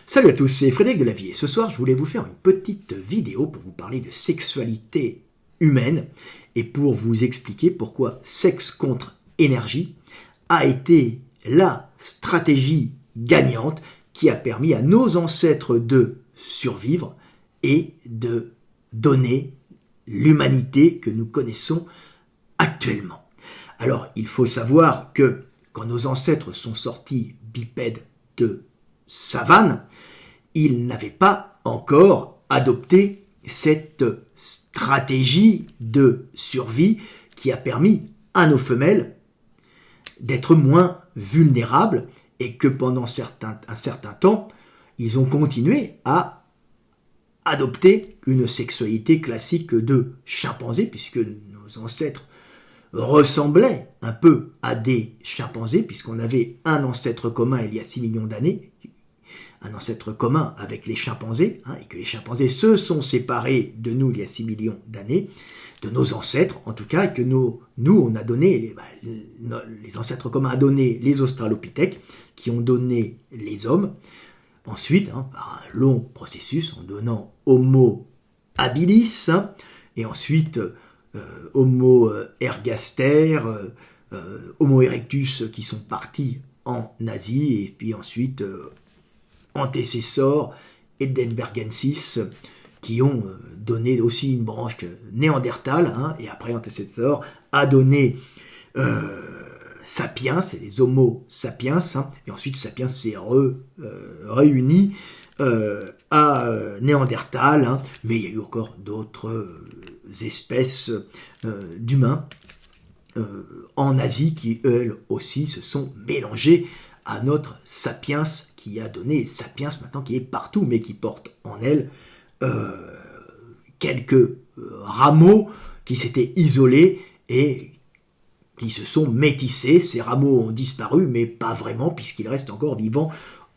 Salut à tous, c'est Frédéric Delavier. Ce soir, je voulais vous faire une petite vidéo pour vous parler de sexualité humaine et pour vous expliquer pourquoi sexe contre énergie a été la stratégie gagnante qui a permis à nos ancêtres de survivre et de donner l'humanité que nous connaissons actuellement. Alors, il faut savoir que quand nos ancêtres sont sortis bipèdes de savane, ils n'avaient pas encore adopté cette stratégie de survie qui a permis à nos femelles d'être moins vulnérables et que pendant un certain temps, ils ont continué à adopter une sexualité classique de chimpanzé, puisque nos ancêtres ressemblaient un peu à des chimpanzés, puisqu'on avait un ancêtre commun il y a 6 millions d'années, un ancêtre commun avec les chimpanzés, et que les chimpanzés se sont séparés de nous il y a 6 millions d'années, de nos ancêtres en tout cas, et que nous on a donné, les ancêtres communs ont donné les australopithèques, qui ont donné les hommes, ensuite, par un long processus, en donnant Homo habilis, et ensuite Homo ergaster, Homo erectus, qui sont partis en Asie, et puis ensuite Antecessor Heidelbergensis, qui ont donné aussi une branche néandertale, et après Antecessor a donné Sapiens, c'est les Homo sapiens, et ensuite Sapiens s'est réuni à Néandertal, mais il y a eu encore d'autres espèces d'humains en Asie qui, elles aussi, se sont mélangées à notre Sapiens, qui a donné Sapiens maintenant, qui est partout, mais qui porte en elle quelques rameaux qui s'étaient isolés et qui se sont métissés. Ces rameaux ont disparu, mais pas vraiment, puisqu'ils restent encore vivants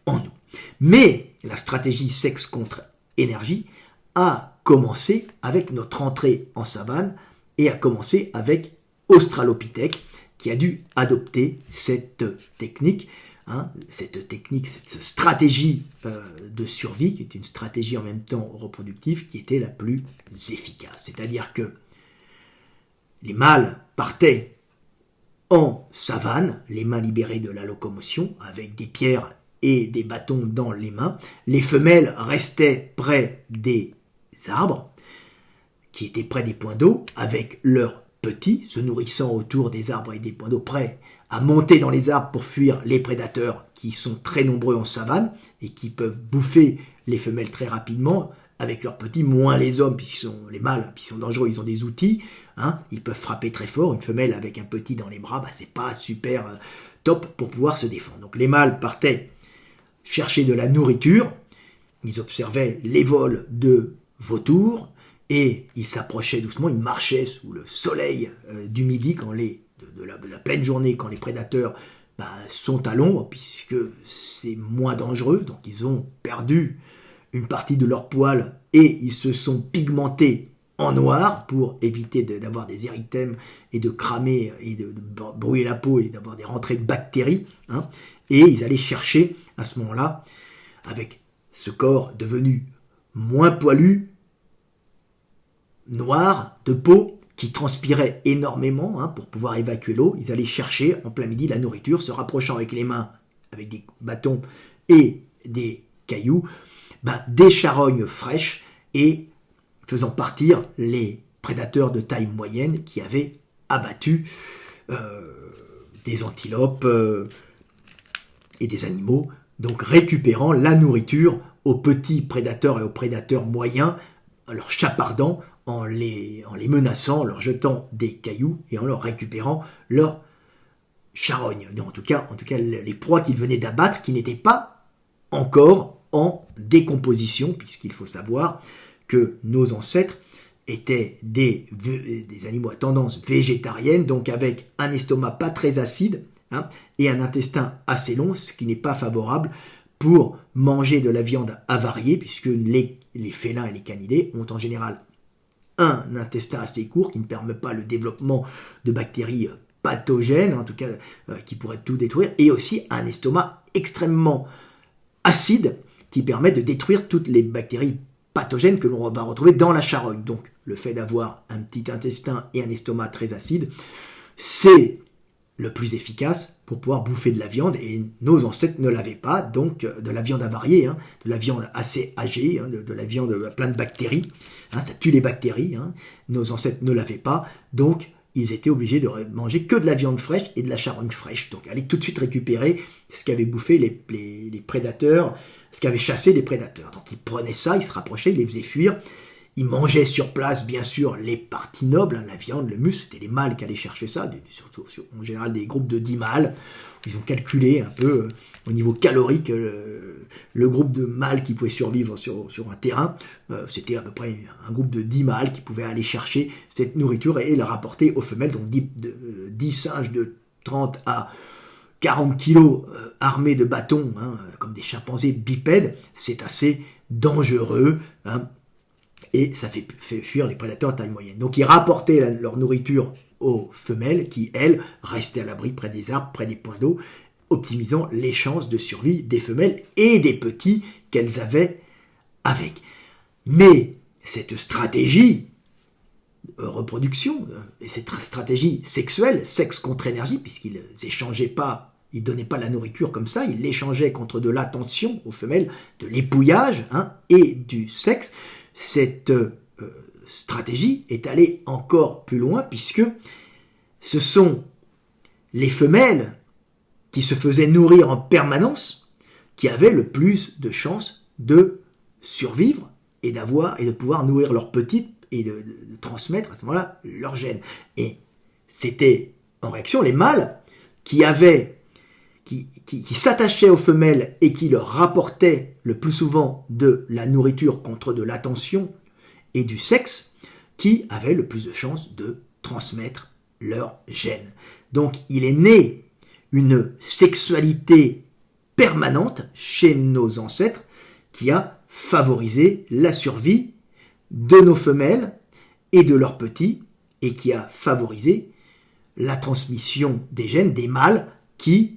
en nous. Mais la stratégie sexe contre énergie a commencé avec notre entrée en savane et a commencé avec Australopithèque, qui a dû adopter cette technique, cette stratégie de survie, qui est une stratégie en même temps reproductive, qui était la plus efficace. C'est-à-dire que les mâles partaient en savane, les mains libérées de la locomotion, avec des pierres et des bâtons dans les mains. Les femelles restaient près des arbres, qui étaient près des points d'eau, avec leurs petits, se nourrissant autour des arbres et des points d'eau, prêts à monter dans les arbres pour fuir les prédateurs qui sont très nombreux en savane et qui peuvent bouffer les femelles très rapidement avec leurs petits, moins les hommes, puisqu'ils sont les mâles, puisqu'ils sont dangereux, ils ont des outils, ils peuvent frapper très fort. Une femelle avec un petit dans les bras, c'est pas super top pour pouvoir se défendre. Donc les mâles partaient chercher de la nourriture, ils observaient les vols de vautours et ils s'approchaient doucement, ils marchaient sous le soleil du midi, de la pleine journée, quand les prédateurs sont à l'ombre, puisque c'est moins dangereux. Donc ils ont perdu une partie de leur poil et ils se sont pigmentés en noir pour éviter d'avoir des érythèmes et de cramer et de brouiller la peau et d'avoir des rentrées de bactéries. Et ils allaient chercher à ce moment-là, avec ce corps devenu moins poilu, noir de peau, qui transpirait énormément pour pouvoir évacuer l'eau, ils allaient chercher en plein midi la nourriture, se rapprochant avec les mains, avec des bâtons et des cailloux, des charognes fraîches et faisant partir les prédateurs de taille moyenne qui avaient abattu des antilopes et des animaux, donc récupérant la nourriture aux petits prédateurs et aux prédateurs moyens, en leur chapardant, en les menaçant, en leur jetant des cailloux et en leur récupérant leur charogne. En tout cas, les proies qu'ils venaient d'abattre, qui n'étaient pas encore en décomposition, puisqu'il faut savoir que nos ancêtres étaient des animaux à tendance végétarienne, donc avec un estomac pas très acide, et un intestin assez long, ce qui n'est pas favorable pour manger de la viande avariée, puisque les félins et les canidés ont en général un intestin assez court qui ne permet pas le développement de bactéries pathogènes, en tout cas qui pourraient tout détruire, et aussi un estomac extrêmement acide, qui permet de détruire toutes les bactéries pathogènes que l'on va retrouver dans la charogne. Donc, le fait d'avoir un petit intestin et un estomac très acide, c'est le plus efficace pour pouvoir bouffer de la viande, et nos ancêtres ne l'avaient pas, donc de la viande avariée, de la viande assez âgée, de la viande plein de bactéries, ça tue les bactéries, nos ancêtres ne l'avaient pas, donc ils étaient obligés de manger que de la viande fraîche et de la charogne fraîche, donc aller tout de suite récupérer ce qu'avaient bouffé les prédateurs, ce qu'avaient chassé les prédateurs. Donc ils prenaient ça, ils se rapprochaient, ils les faisaient fuir. Ils mangeaient sur place, bien sûr, les parties nobles, la viande, le muscle, c'était les mâles qui allaient chercher ça, en général des groupes de 10 mâles. Ils ont calculé un peu au niveau calorique le groupe de mâles qui pouvaient survivre sur un terrain. C'était à peu près un groupe de 10 mâles qui pouvaient aller chercher cette nourriture et la rapporter aux femelles. Donc 10 singes de 30 à 40 kilos armés de bâtons, comme des chimpanzés bipèdes, c'est assez dangereux, et ça fait fuir les prédateurs à taille moyenne. Donc ils rapportaient leur nourriture aux femelles qui, elles, restaient à l'abri près des arbres, près des points d'eau, optimisant les chances de survie des femelles et des petits qu'elles avaient avec. Mais cette stratégie reproduction, et cette stratégie sexuelle, sexe contre énergie, puisqu'ils échangeaient pas, ils donnaient pas la nourriture comme ça, ils l'échangeaient contre de l'attention aux femelles, de l'épouillage et du sexe. Cette stratégie est allée encore plus loin, puisque ce sont les femelles qui se faisaient nourrir en permanence qui avaient le plus de chances de survivre et de pouvoir nourrir leurs petites et de transmettre à ce moment-là leurs gènes. Et c'était en réaction les mâles qui s'attachaient aux femelles et qui leur rapportaient le plus souvent de la nourriture contre de l'attention et du sexe, qui avaient le plus de chances de transmettre leurs gènes. Donc il est né une sexualité permanente chez nos ancêtres qui a favorisé la survie de nos femelles et de leurs petits, et qui a favorisé la transmission des gènes des mâles qui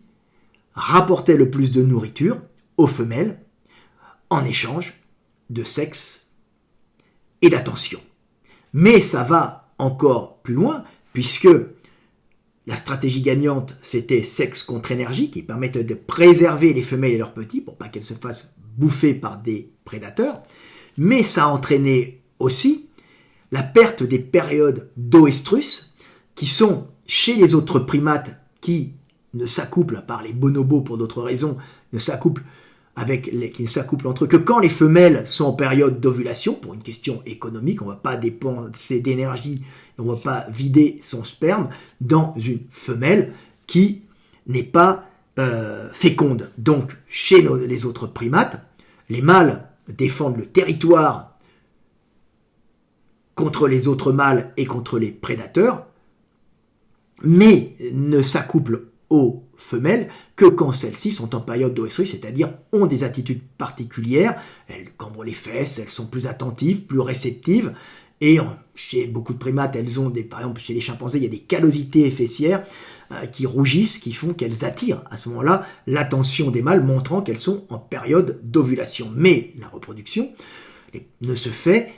rapportaient le plus de nourriture aux femelles en échange de sexe et d'attention. Mais ça va encore plus loin, puisque la stratégie gagnante, c'était sexe contre énergie, qui permettait de préserver les femelles et leurs petits pour pas qu'elles se fassent bouffer par des prédateurs. Mais ça a entraîné aussi la perte des périodes d'oestrus, qui sont chez les autres primates qui ne s'accouplent, à part les bonobos pour d'autres raisons, qui ne s'accouplent entre eux que quand les femelles sont en période d'ovulation, pour une question économique. On ne va pas dépenser d'énergie, on ne va pas vider son sperme dans une femelle qui n'est pas féconde. Donc, chez les autres primates, les mâles défendent le territoire contre les autres mâles et contre les prédateurs, mais ne s'accouplent aux femelles que quand celles-ci sont en période d'oestrus, c'est-à-dire ont des attitudes particulières, elles cambrent les fesses, elles sont plus attentives, plus réceptives, et chez beaucoup de primates, elles ont par exemple chez les chimpanzés, il y a des callosités fessières qui rougissent, qui font qu'elles attirent à ce moment-là l'attention des mâles, montrant qu'elles sont en période d'ovulation. Mais la reproduction ne se fait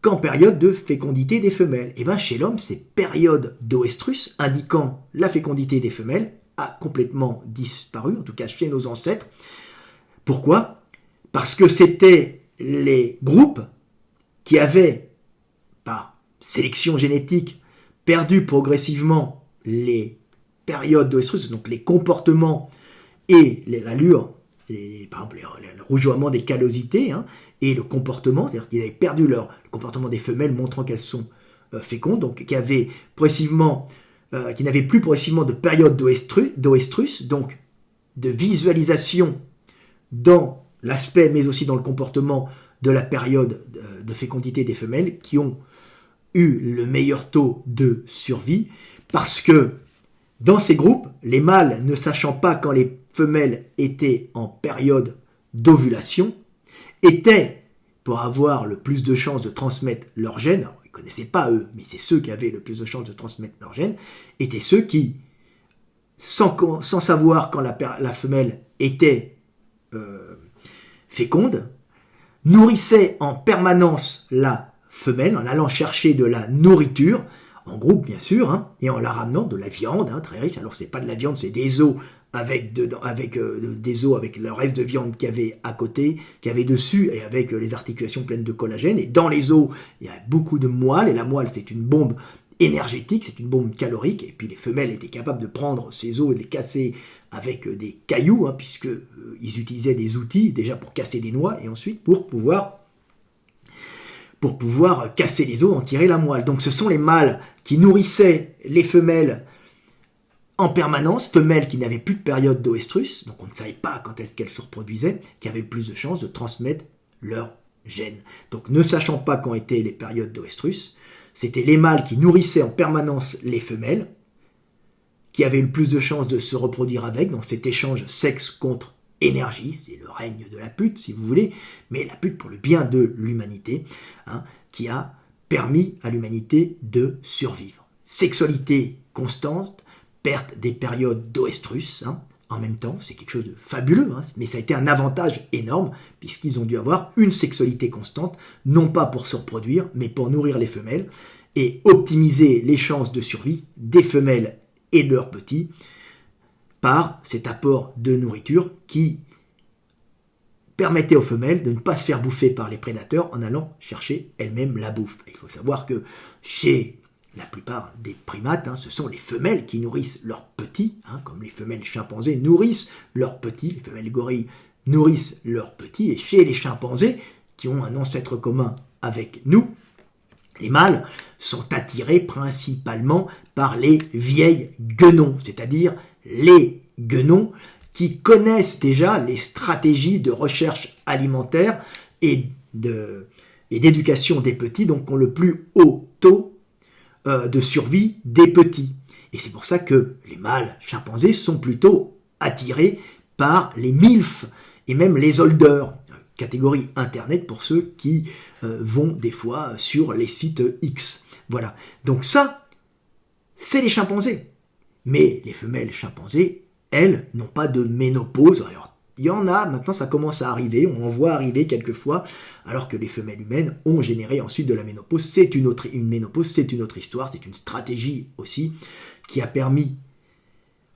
qu'en période de fécondité des femelles. Et bien chez l'homme, ces périodes d'oestrus indiquant la fécondité des femelles a complètement disparu, en tout cas chez nos ancêtres. Pourquoi ? Parce que c'était les groupes qui avaient, par sélection génétique, perdu progressivement les périodes d'oestrus, donc les comportements et l'allure, par exemple le rougeoiement des callosités, et le comportement, c'est-à-dire qu'ils avaient perdu le comportement des femelles montrant qu'elles sont fécondes, donc qui n'avaient plus progressivement de période d'oestrus, donc de visualisation dans l'aspect, mais aussi dans le comportement de la période de fécondité des femelles, qui ont eu le meilleur taux de survie, parce que dans ces groupes, les mâles, ne sachant pas quand les femelles étaient en période d'ovulation, étaient, pour avoir le plus de chances de transmettre leurs gènes, alors ils ne connaissaient pas eux, mais c'est ceux qui avaient le plus de chances de transmettre leurs gènes, étaient ceux qui, sans savoir quand la femelle était féconde, nourrissait en permanence la femelle en allant chercher de la nourriture, en groupe bien sûr, hein, et en la ramenant de la viande, hein, très riche. Alors c'est pas de la viande, c'est des os avec des os avec le reste de viande qu'il y avait à côté, qu'il y avait dessus, et avec les articulations pleines de collagène. Et dans les os, il y a beaucoup de moelle, et la moelle c'est une bombe énergétique, c'est une bombe calorique, et puis les femelles étaient capables de prendre ces os et de les casser avec des cailloux, hein, puisque ils utilisaient des outils déjà pour casser des noix, et ensuite pour pouvoir casser les os, en tirer la moelle. Donc ce sont les mâles qui nourrissaient les femelles en permanence, femelles qui n'avaient plus de période d'oestrus, donc on ne savait pas quand est-ce qu'elles se reproduisaient, qui avaient le plus de chances de transmettre leur gène. Donc ne sachant pas quand étaient les périodes d'oestrus, c'était les mâles qui nourrissaient en permanence les femelles, qui avaient le plus de chances de se reproduire avec, dans cet échange sexe contre énergie, c'est le règne de la pute si vous voulez, mais la pute pour le bien de l'humanité, hein, qui a permis à l'humanité de survivre. Sexualité constante, perte des périodes d'oestrus, hein, en même temps, c'est quelque chose de fabuleux, hein, mais ça a été un avantage énorme, puisqu'ils ont dû avoir une sexualité constante, non pas pour se reproduire, mais pour nourrir les femelles, et optimiser les chances de survie des femelles et de leurs petits, par cet apport de nourriture qui permettait aux femelles de ne pas se faire bouffer par les prédateurs en allant chercher elles-mêmes la bouffe. Il faut savoir que chez la plupart des primates, hein, ce sont les femelles qui nourrissent leurs petits, hein, comme les femelles chimpanzés nourrissent leurs petits, les femelles gorilles nourrissent leurs petits, et chez les chimpanzés, qui ont un ancêtre commun avec nous, les mâles sont attirés principalement par les vieilles guenons, c'est-à-dire les guenons qui connaissent déjà les stratégies de recherche alimentaire et d'éducation des petits, donc ont le plus haut taux de survie des petits. Et c'est pour ça que les mâles chimpanzés sont plutôt attirés par les MILF et même les holders, catégorie internet pour ceux qui vont des fois sur les sites X. Voilà. Donc ça, c'est les chimpanzés. Mais les femelles chimpanzés, elles, n'ont pas de ménopause. Alors, il y en a, maintenant ça commence à arriver, on en voit arriver quelquefois, alors que les femelles humaines ont généré ensuite de la ménopause. C'est une ménopause, c'est une autre histoire, c'est une stratégie aussi qui a permis,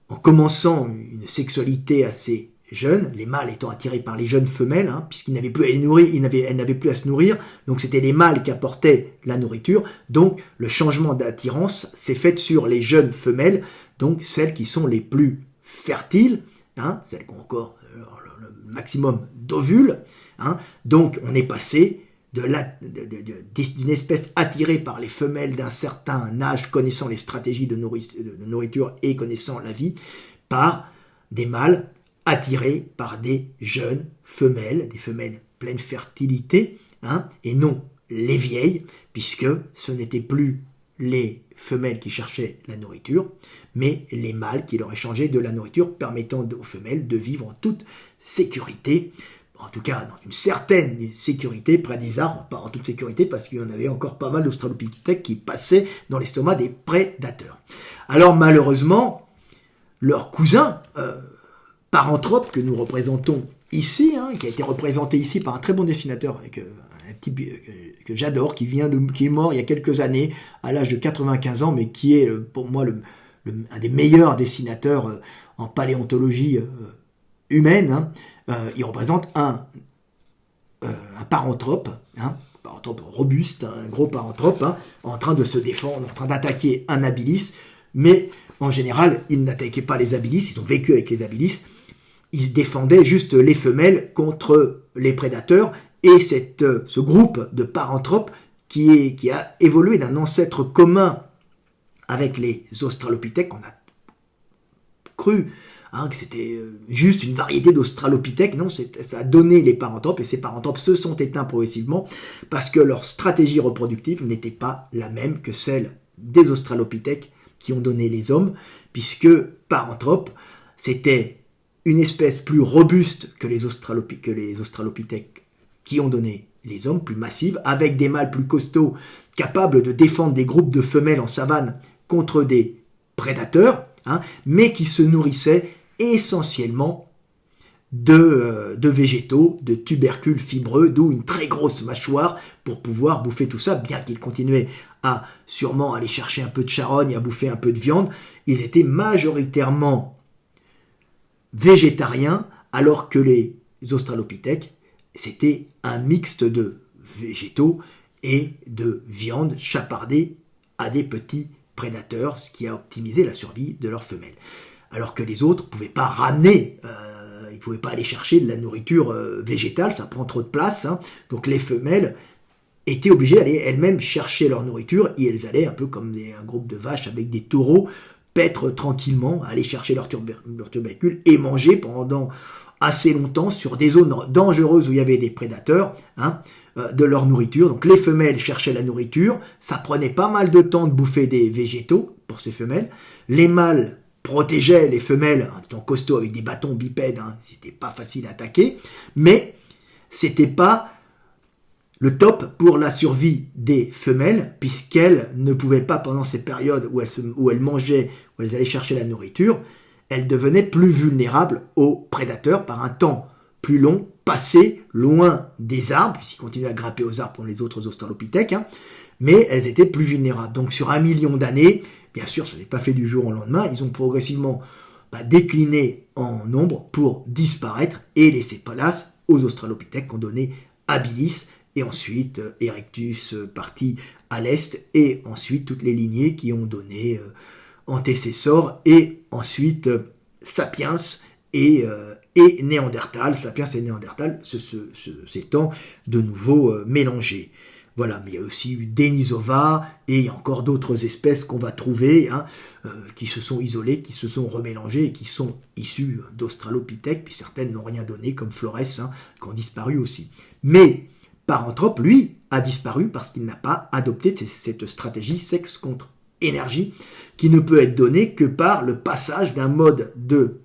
en commençant une sexualité assez jeune, les mâles étant attirés par les jeunes femelles, hein, puisqu'ils n'avaient plus à les nourrir, elles n'avaient plus à se nourrir, donc c'était les mâles qui apportaient la nourriture, donc le changement d'attirance s'est fait sur les jeunes femelles, donc celles qui sont les plus fertiles, hein, celles qui ont encore le maximum d'ovules, hein, donc on est passé d'une espèce attirée par les femelles d'un certain âge, connaissant les stratégies de nourriture et connaissant la vie, par des mâles attirés par des jeunes femelles, des femelles pleines fertilité, hein, et non les vieilles, puisque ce n'étaient plus les femelles qui cherchaient la nourriture, mais les mâles qui leur échangeaient de la nourriture, permettant aux femelles de vivre en toute sécurité, en tout cas dans une certaine sécurité près des arbres, pas en toute sécurité parce qu'il y en avait encore pas mal d'australopithèques qui passaient dans l'estomac des prédateurs. Alors malheureusement, leurs cousins paranthropes que nous représentons ici, hein, qui a été représenté ici par un très bon dessinateur avec un type que j'adore, qui est mort il y a quelques années à l'âge de 95 ans, mais qui est pour moi un des meilleurs dessinateurs en paléontologie humaine. Hein. Il représente un paranthrope, hein, paranthrope robuste, un gros paranthrope, hein, en train de se défendre, en train d'attaquer un habilis, mais en général, ils n'attaquaient pas les habilis, ils ont vécu avec les habilis, ils défendaient juste les femelles contre les prédateurs, et ce groupe de paranthropes qui a évolué d'un ancêtre commun avec les australopithèques, on a cru hein, que c'était juste une variété d'australopithèques. Non, ça a donné les paranthropes, et ces paranthropes se sont éteints progressivement parce que leur stratégie reproductive n'était pas la même que celle des australopithèques qui ont donné les hommes, puisque paranthropes, c'était une espèce plus robuste que les australopithèques qui ont donné les hommes, plus massives, avec des mâles plus costauds, capables de défendre des groupes de femelles en savane contre des prédateurs, hein, mais qui se nourrissaient essentiellement de végétaux, de tubercules fibreux, d'où une très grosse mâchoire pour pouvoir bouffer tout ça, bien qu'ils continuaient à sûrement aller chercher un peu de charogne, à bouffer un peu de viande. Ils étaient majoritairement végétariens, alors que les australopithèques, c'était un mixte de végétaux et de viande chapardée à des petits prédateurs, ce qui a optimisé la survie de leurs femelles. Alors que les autres ne pouvaient pas ramener, ils ne pouvaient pas aller chercher de la nourriture végétale, ça prend trop de place, hein. Donc les femelles étaient obligées d'aller elles-mêmes chercher leur nourriture, et elles allaient un peu comme un groupe de vaches avec des taureaux, paître tranquillement, aller chercher leur tubercule et manger pendant assez longtemps sur des zones dangereuses où il y avait des prédateurs, hein, de leur nourriture. Donc les femelles cherchaient la nourriture, ça prenait pas mal de temps de bouffer des végétaux pour ces femelles. Les mâles protégeaient les femelles, en étant costauds avec des bâtons bipèdes, hein, c'était pas facile à attaquer, mais c'était pas le top pour la survie des femelles, puisqu'elles ne pouvaient pas, pendant ces périodes où elles mangeaient, où elles allaient chercher la nourriture, elles devenaient plus vulnérables aux prédateurs par un temps plus long, passé loin des arbres, puisqu'ils continuaient à grimper aux arbres pour les autres australopithèques, hein, mais elles étaient plus vulnérables. Donc sur 1 million d'années, bien sûr, ça n'est pas fait du jour au lendemain, ils ont progressivement décliné en nombre pour disparaître et laisser place aux australopithèques qui ont donné habilis, et ensuite Erectus parti à l'est, et ensuite toutes les lignées qui ont donné antécessor, et ensuite Sapiens et Néandertal, Sapiens et Néandertal s'étant de nouveau mélangés. Voilà, mais il y a aussi eu Denisova, et il y a encore d'autres espèces qu'on va trouver, hein, qui se sont isolées, qui se sont remélangées, et qui sont issues d'Australopithèques, puis certaines n'ont rien donné, comme Flores, hein, qui ont disparu aussi. Mais Paranthrope, lui, a disparu parce qu'il n'a pas adopté cette stratégie sexe contre énergie, qui ne peut être donnée que par le passage d'un mode de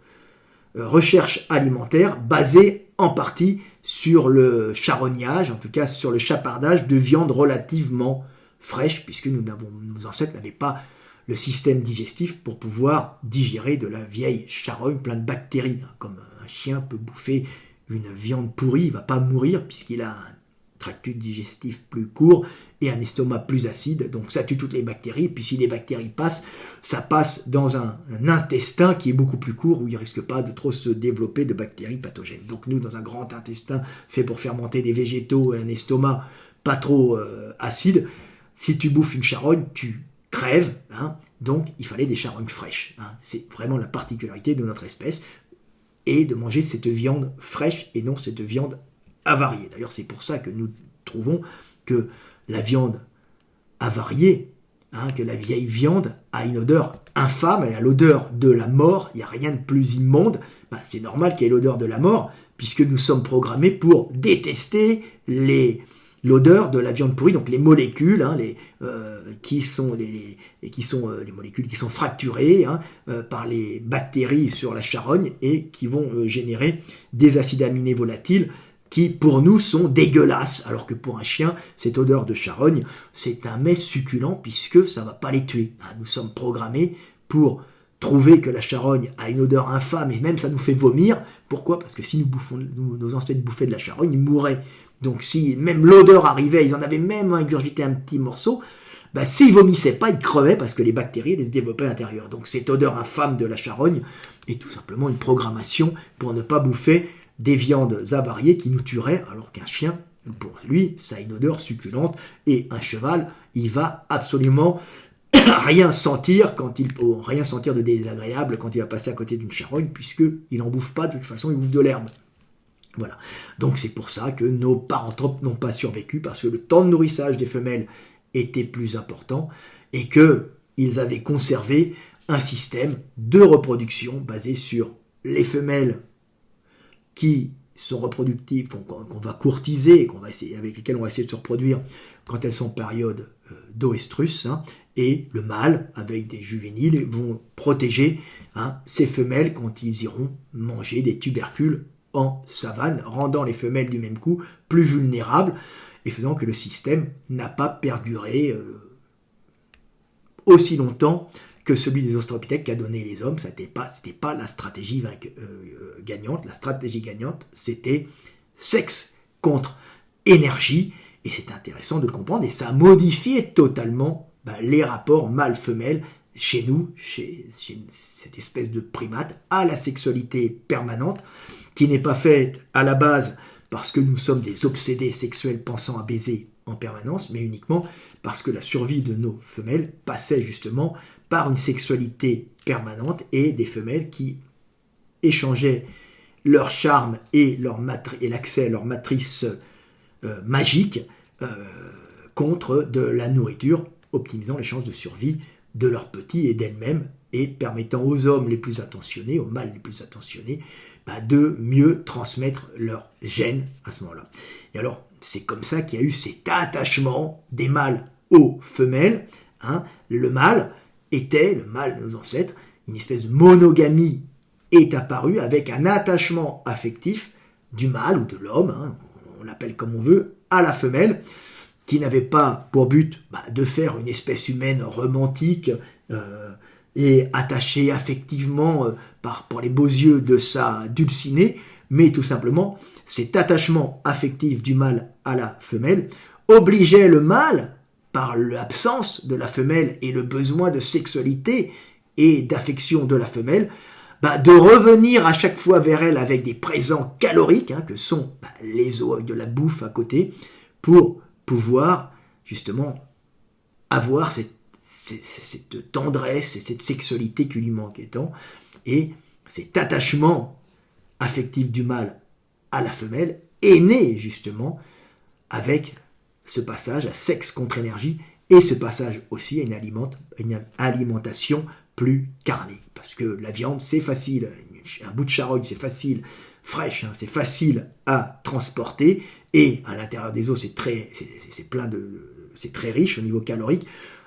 recherche alimentaire basé en partie sur le charognage, en tout cas sur le chapardage de viande relativement fraîche, puisque nos ancêtres n'avaient pas le système digestif pour pouvoir digérer de la vieille charogne pleine de bactéries. Comme un chien peut bouffer une viande pourrie, il ne va pas mourir puisqu'il a un tractus digestif plus court et un estomac plus acide, donc ça tue toutes les bactéries, puis si les bactéries passent, ça passe dans un intestin qui est beaucoup plus court, où il ne risque pas de trop se développer de bactéries pathogènes. Donc nous, dans un grand intestin fait pour fermenter des végétaux et un estomac pas trop acide, si tu bouffes une charogne, tu crèves, hein, donc il fallait des charognes fraîches. Hein. C'est vraiment la particularité de notre espèce, et de manger cette viande fraîche et non cette viande avariée. D'ailleurs, c'est pour ça que nous trouvons que la viande avariée, hein, que la vieille viande a une odeur infâme, elle a l'odeur de la mort, il n'y a rien de plus immonde. C'est normal qu'il y ait l'odeur de la mort, puisque nous sommes programmés pour détester l'odeur de la viande pourrie, donc les molécules, hein, les molécules qui sont fracturées, hein, par les bactéries sur la charogne et qui vont générer des acides aminés volatiles qui pour nous sont dégueulasses, alors que pour un chien, cette odeur de charogne, c'est un mets succulent puisque ça ne va pas les tuer. Nous sommes programmés pour trouver que la charogne a une odeur infâme et même ça nous fait vomir. Pourquoi ? Parce que si nos ancêtres bouffaient de la charogne, ils mourraient. Donc si même l'odeur arrivait, ils en avaient même ingurgité un petit morceau, s'ils vomissaient pas, ils crevaient parce que les bactéries allaient se développer à l'intérieur. Donc cette odeur infâme de la charogne est tout simplement une programmation pour ne pas bouffer des viandes avariées qui nous tueraient, alors qu'un chien, pour lui, ça a une odeur succulente, et un cheval, il va absolument rien sentir de désagréable quand il va passer à côté d'une charogne, puisqu'il n'en bouffe pas, de toute façon, il bouffe de l'herbe. Voilà. Donc c'est pour ça que nos paranthropes n'ont pas survécu, parce que le temps de nourrissage des femelles était plus important, et qu'ils avaient conservé un système de reproduction basé sur les femelles qui sont reproductives, qu'on va courtiser, avec lesquelles on va essayer de se reproduire quand elles sont en période d'oestrus, hein, et le mâle, avec des juvéniles, vont protéger, hein, ces femelles quand ils iront manger des tubercules en savane, rendant les femelles du même coup plus vulnérables, et faisant que le système n'a pas perduré aussi longtemps que celui des australopithèques qu'a donné les hommes. C'était pas la stratégie gagnante. La stratégie gagnante, c'était sexe contre énergie. Et c'est intéressant de le comprendre. Et ça a modifié totalement les rapports mâle-femelle chez nous, chez cette espèce de primate, à la sexualité permanente, qui n'est pas faite à la base parce que nous sommes des obsédés sexuels pensant à baiser en permanence, mais uniquement parce que la survie de nos femelles passait justement par une sexualité permanente et des femelles qui échangeaient leur charme et l'accès à leur matrice magique contre de la nourriture, optimisant les chances de survie de leurs petits et d'elles-mêmes et permettant aux hommes les plus attentionnés, aux mâles les plus attentionnés, de mieux transmettre leurs gènes à ce moment-là. Et alors, c'est comme ça qu'il y a eu cet attachement des mâles aux femelles. Le mâle de nos ancêtres, une espèce de monogamie est apparue avec un attachement affectif du mâle ou de l'homme, on l'appelle comme on veut, à la femelle, qui n'avait pas pour but de faire une espèce humaine romantique et attachée affectivement pour les beaux yeux de sa dulcinée, mais tout simplement cet attachement affectif du mâle à la femelle obligeait le mâle, par l'absence de la femelle et le besoin de sexualité et d'affection de la femelle, de revenir à chaque fois vers elle avec des présents caloriques, que sont les os de la bouffe à côté, pour pouvoir justement avoir cette tendresse et cette sexualité qui lui manquait tant, et cet attachement affectif du mâle à la femelle est né justement avec ce passage à sexe contre énergie et ce passage aussi à une alimentation plus carnée. Parce que la viande, c'est facile, un bout de charogne, c'est facile, fraîche, c'est facile à transporter, et à l'intérieur des os, c'est très riche au niveau calorique,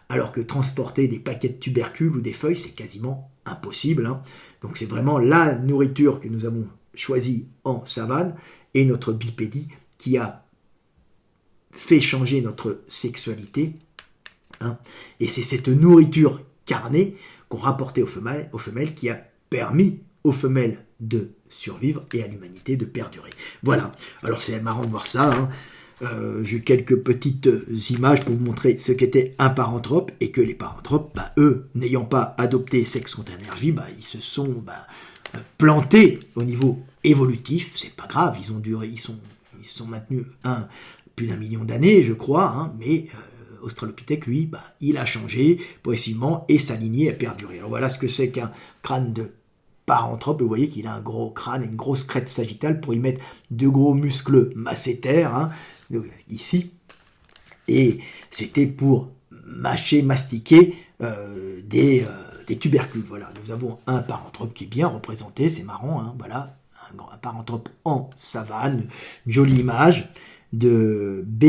alors que transporter des paquets de tubercules ou des feuilles, c'est quasiment impossible. Donc c'est vraiment la nourriture que nous avons choisie en savane et notre bipédie qui a fait changer notre sexualité. Et c'est cette nourriture carnée qu'on rapportait aux femelles qui a permis aux femelles de survivre et à l'humanité de perdurer. Voilà. Alors c'est marrant de voir ça. J'ai quelques petites images pour vous montrer ce qu'était un paranthrope, et que les paranthropes, eux, n'ayant pas adopté sexe contre énergie, ils se sont plantés au niveau évolutif. C'est pas grave, ils se sont maintenus plus d'1 million d'années, je crois, mais Australopithèque, lui, il a changé progressivement et s'aligner et perdurer. Alors voilà ce que c'est qu'un crâne de paranthrope. Vous voyez qu'il a un gros crâne et une grosse crête sagittale pour y mettre de gros muscles masséters, ici. Et c'était pour mastiquer des tubercules. Voilà, nous avons un paranthrope qui est bien représenté, c'est marrant, voilà, un paranthrope en savane, une jolie image de B.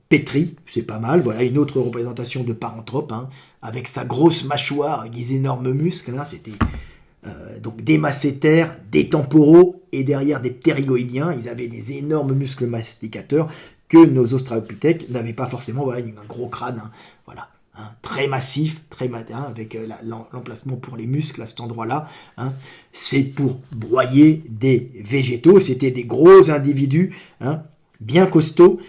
Petri, c'est pas mal. Voilà une autre représentation de paranthrope, avec sa grosse mâchoire, avec des énormes muscles. C'était donc des masséters, des temporaux, et derrière des ptérygoïdiens. Ils avaient des énormes muscles masticateurs que nos australopithèques n'avaient pas forcément. Voilà, un gros crâne, très massif, avec l'emplacement pour les muscles à cet endroit-là. C'est pour broyer des végétaux. C'était des gros individus, bien costauds,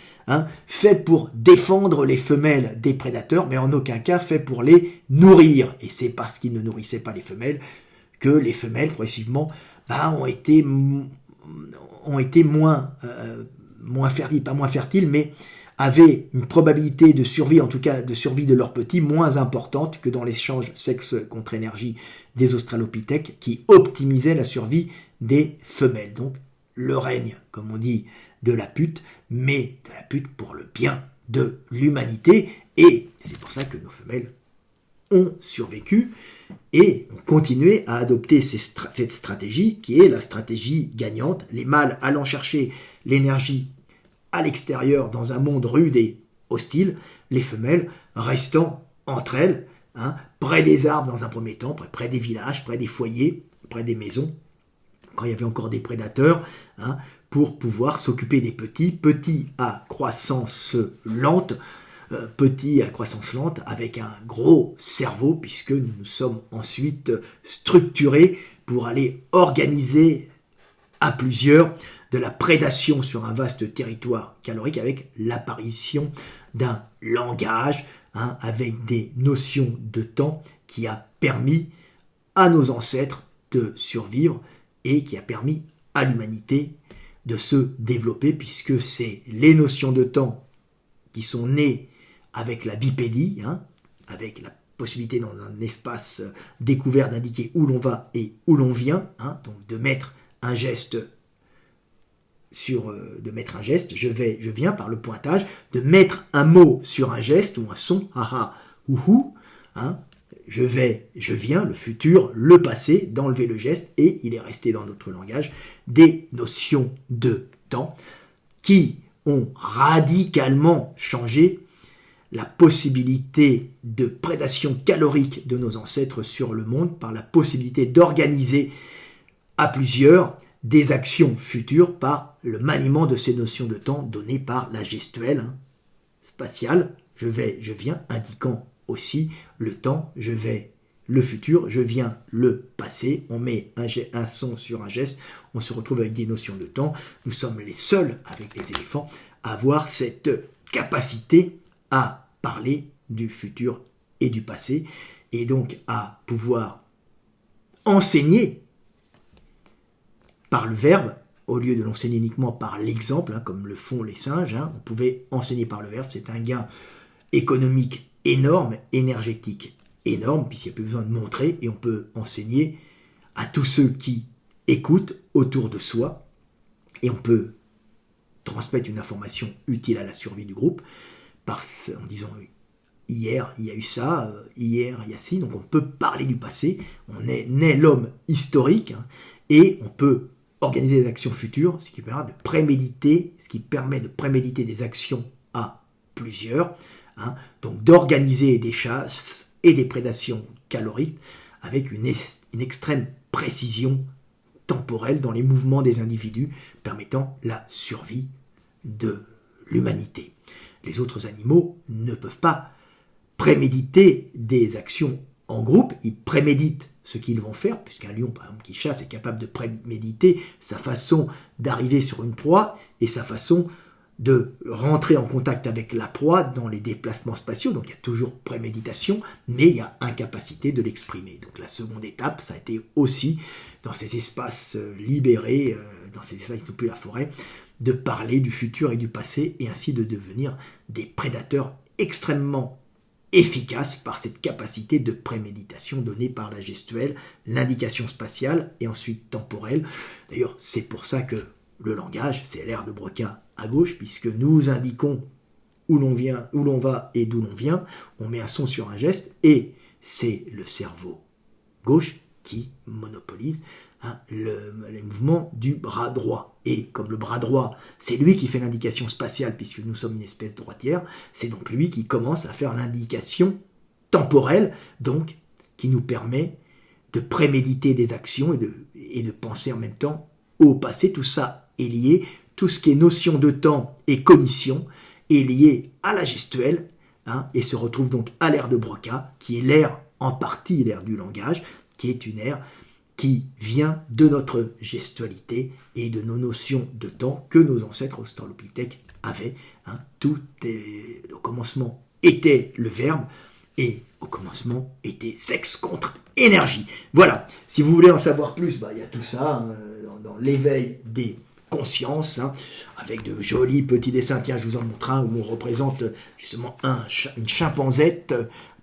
fait pour défendre les femelles des prédateurs, mais en aucun cas fait pour les nourrir. Et c'est parce qu'ils ne nourrissaient pas les femelles que les femelles, progressivement, ont été moins fertiles, pas moins fertiles, mais avaient une probabilité de survie, en tout cas de survie de leurs petits, moins importante que dans l'échange sexe contre énergie des australopithèques, qui optimisaient la survie des femelles. Donc, le règne, comme on dit, de la pute, mais de la pute pour le bien de l'humanité, et c'est pour ça que nos femelles ont survécu et ont continué à adopter cette stratégie qui est la stratégie gagnante, les mâles allant chercher l'énergie à l'extérieur dans un monde rude et hostile, les femelles restant entre elles, près des arbres dans un premier temps, près des villages, près des foyers, près des maisons, quand il y avait encore des prédateurs, pour pouvoir s'occuper des petits à croissance lente, petit à croissance lente avec un gros cerveau, puisque nous nous sommes ensuite structurés pour aller organiser à plusieurs de la prédation sur un vaste territoire calorique avec l'apparition d'un langage, avec des notions de temps qui a permis à nos ancêtres de survivre et qui a permis à l'humanité de se développer, puisque c'est les notions de temps qui sont nées avec la bipédie, avec la possibilité dans un espace découvert d'indiquer où l'on va et où l'on vient, donc de mettre un geste je vais, je viens par le pointage, de mettre un mot sur un geste ou un son, haha, ouhou, je vais, je viens, le futur, le passé, d'enlever le geste, et il est resté dans notre langage des notions de temps qui ont radicalement changé la possibilité de prédation calorique de nos ancêtres sur le monde par la possibilité d'organiser à plusieurs des actions futures par le maniement de ces notions de temps données par la gestuelle spatiale, je vais, je viens, indiquant aussi le temps, je vais, le futur, je viens, le passé, on met un son sur un geste, on se retrouve avec des notions de temps. Nous sommes les seuls, avec les éléphants, à avoir cette capacité à parler du futur et du passé, et donc à pouvoir enseigner par le verbe, au lieu de l'enseigner uniquement par l'exemple, comme le font les singes. On pouvait enseigner par le verbe, c'est un gain économique énorme, énergétique énorme, puisqu'il n'y a plus besoin de montrer, et on peut enseigner à tous ceux qui écoutent autour de soi, et on peut transmettre une information utile à la survie du groupe, en disant hier il y a eu ça, hier il y a ci, donc on peut parler du passé, on est né l'homme historique, et on peut organiser des actions futures, ce qui permet de préméditer des actions à plusieurs, donc d'organiser des chasses et des prédations caloriques avec une extrême précision temporelle dans les mouvements des individus, permettant la survie de l'humanité. Les autres animaux ne peuvent pas préméditer des actions en groupe, ils préméditent ce qu'ils vont faire, puisqu'un lion, par exemple, qui chasse est capable de préméditer sa façon d'arriver sur une proie et sa façon de rentrer en contact avec la proie dans les déplacements spatiaux. Donc il y a toujours préméditation, mais il y a incapacité de l'exprimer. Donc la seconde étape, ça a été aussi, dans ces espaces libérés, dans ces espaces qui ne sont plus la forêt, de parler du futur et du passé, et ainsi de devenir des prédateurs extrêmement efficace par cette capacité de préméditation donnée par la gestuelle, l'indication spatiale et ensuite temporelle. D'ailleurs, c'est pour ça que le langage, c'est l'air de Broca à gauche, puisque nous indiquons où l'on vient, où l'on va et d'où l'on vient, on met un son sur un geste, et c'est le cerveau gauche qui monopolise les mouvements du bras droit. Et comme le bras droit, c'est lui qui fait l'indication spatiale, puisque nous sommes une espèce droitière, c'est donc lui qui commence à faire l'indication temporelle, donc qui nous permet de préméditer des actions et de penser en même temps au passé. Tout ça est lié, tout ce qui est notion de temps et cognition est lié à la gestuelle, et se retrouve donc à l'ère de Broca, qui est l'ère, en partie l'ère du langage, qui est une ère qui vient de notre gestualité et de nos notions de temps que nos ancêtres australopithèques avaient. Au commencement était le verbe, et au commencement était sexe contre énergie. Voilà, si vous voulez en savoir plus, il y a tout ça dans l'éveil des consciences, avec de jolis petits dessins. Tiens, je vous en montre un où on représente justement une chimpanzette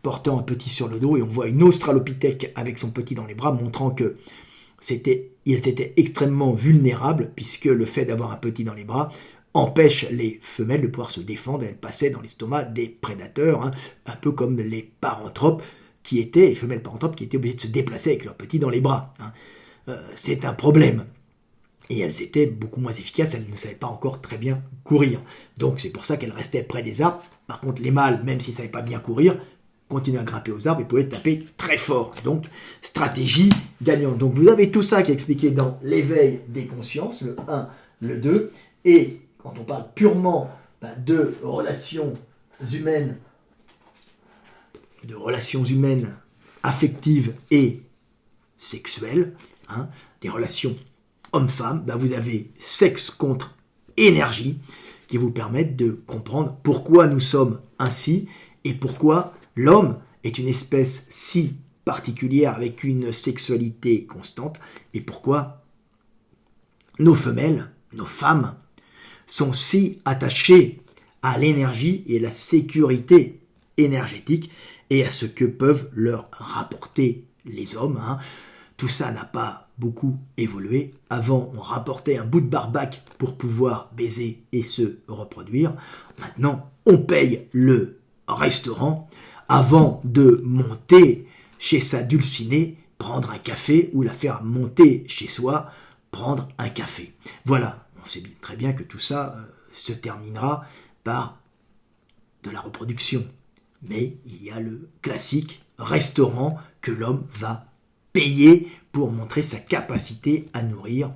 portant un petit sur le dos, et on voit une australopithèque avec son petit dans les bras, montrant que ils étaient extrêmement vulnérables, puisque le fait d'avoir un petit dans les bras empêche les femelles de pouvoir se défendre. Elles passaient dans l'estomac des prédateurs, un peu comme les paranthropes les femelles paranthropes qui étaient obligées de se déplacer avec leur petit dans les bras. C'est un problème. Et elles étaient beaucoup moins efficaces, elles ne savaient pas encore très bien courir. Donc c'est pour ça qu'elles restaient près des arbres. Par contre, les mâles, même s'ils ne savaient pas bien courir, continuaient à grimper aux arbres et pouvaient taper très fort. Donc, stratégie gagnante. Donc vous avez tout ça qui est expliqué dans l'éveil des consciences, le 1, le 2. Et quand on parle purement de relations humaines, de relations humaines affectives et sexuelles, hein, des relations homme-femme, ben vous avez sexe contre énergie qui vous permettent de comprendre pourquoi nous sommes ainsi et pourquoi l'homme est une espèce si particulière avec une sexualité constante et pourquoi nos femelles, nos femmes, sont si attachées à l'énergie et la sécurité énergétique et à ce que peuvent leur rapporter les hommes. Hein. Tout ça n'a pas beaucoup évolué. Avant, on rapportait un bout de barbac pour pouvoir baiser et se reproduire. Maintenant, on paye le restaurant avant de monter chez sa dulcinée, prendre un café ou la faire monter chez soi, prendre un café. Voilà, on sait très bien que tout ça se terminera par de la reproduction. Mais il y a le classique restaurant que l'homme va payer pour montrer sa capacité à nourrir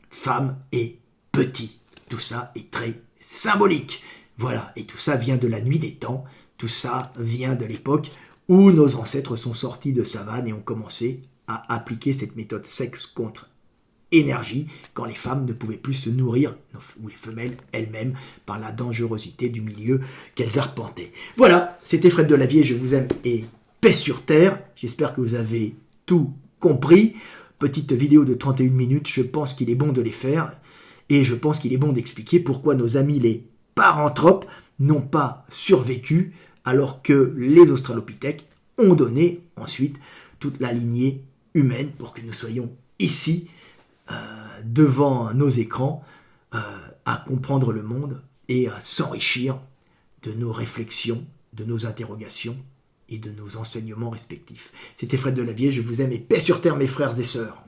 femme et petit. Tout ça est très symbolique. Voilà, et tout ça vient de la nuit des temps, tout ça vient de l'époque où nos ancêtres sont sortis de savane et ont commencé à appliquer cette méthode sexe contre énergie quand les femmes ne pouvaient plus se nourrir, ou les femelles elles-mêmes, par la dangerosité du milieu qu'elles arpentaient. Voilà, c'était Fred Delavier, je vous aime et paix sur terre. J'espère que vous avez tout compris. Petite vidéo de 31 minutes, je pense qu'il est bon de les faire et je pense qu'il est bon d'expliquer pourquoi nos amis les paranthropes n'ont pas survécu alors que les australopithèques ont donné ensuite toute la lignée humaine pour que nous soyons ici devant nos écrans à comprendre le monde et à s'enrichir de nos réflexions, de nos interrogations et de nos enseignements respectifs. C'était Fred Delavier, je vous aime et paix sur terre mes frères et sœurs.